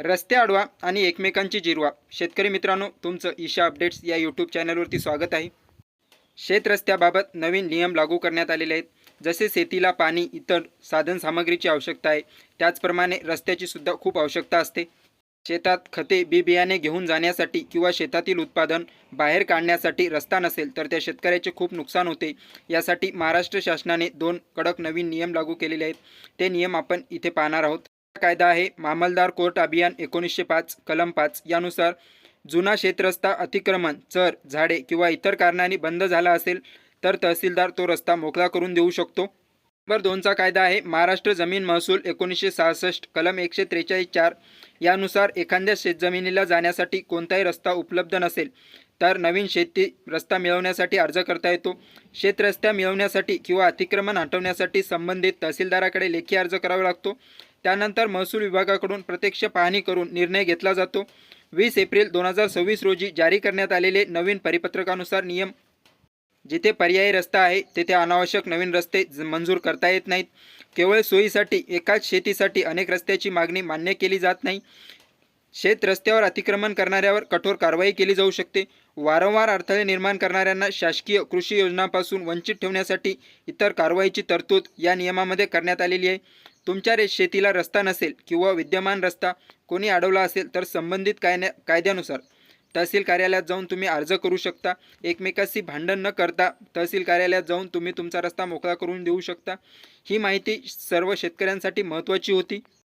रस्ते अडवा आणि एकमेकांची जिरवा. शेतकरी मित्रांनो, तुमचं ईशा अपडेट्स या यूट्यूब चॅनलवरती स्वागत आहे. शेत रस्त्याबाबत नवीन नियम लागू करण्यात आलेले आहेत. जसे शेतीला पाणी, इतर साधनसामग्रीची आवश्यकता आहे, त्याचप्रमाणे रस्त्याची सुद्धा खूप आवश्यकता असते. शेतात खते, बी बियाणे घेऊन जाण्यासाठी किंवा शेतातील उत्पादन बाहेर काढण्यासाठी रस्ता नसेल तर त्या शेतकऱ्याचे खूप नुकसान होते. यासाठी महाराष्ट्र शासनाने 2 कडक नवीन नियम लागू केलेले आहेत. ते नियम आपण इथे पाहणार आहोत. कायदा आहे मामलदार कोर्ट अभियान 1905 कलम 5 यानुसार जुना शेतरस्ता अतिक्रमण, चर, झाडे किंवा इतर कारणांनी बंद झाला असेल तर तहसीलदार तो रस्ता मोकळा करून देऊ शकतो. नंबर 2चा कायदा आहे महाराष्ट्र जमीन महसूल 1966 कलम 143(4) यानुसार एखाद्या शेतजमिनीला जाण्यासाठी कोणताही रस्ता उपलब्ध नसेल तर नवीन शेती रस्ता मिळवण्यासाठी अर्ज करता येतो. शेतरस्ता मिळवण्यासाठी किंवा अतिक्रमण हटवण्यासाठी संबंधित तहसीलदाराकडे लेखी अर्ज करावा लागतो. त्यानंतर महसूल विभागाकडून प्रत्यक्ष पाहणी करून निर्णय घेतला जातो. 20 एप्रिल 2026 रोजी जारी करण्यात आलेले नवीन परिपत्रकानुसार नियम. जिथे पर्यायी रस्ता आहे तेथे अनावश्यक नवीन रस्ते मंजूर करता येत नाहीत. केवळ सोयीसाठी एकाच शेतीसाठी अनेक रस्त्याची मागणी मान्य केली जात नाही. शेत रस्त्यावर अतिक्रमण करणाऱ्यावर कठोर कारवाई केली जाऊ शकते. वारंवार अडथळे निर्माण करणाऱ्यांना शासकीय कृषी योजनांपासून वंचित ठेवण्यासाठी इतर कारवाईची तरतूद या नियमामध्ये करण्यात आलेली आहे. तुमच्या शेतीला रस्ता नसेल किंवा विद्यमान रस्ता कोणी अडवला असेल तर संबंधित कायद्यानुसार तहसील कार्यालयात जाऊन तुम्ही अर्ज करू शकता. एकमेकाशी भांडण न करता तहसील कार्यालयात जाऊन तुम्ही तुमचा रस्ता मोकळा करून देऊ शकता. ही माहिती सर्व शेतकऱ्यांसाठी महत्त्वाची होती.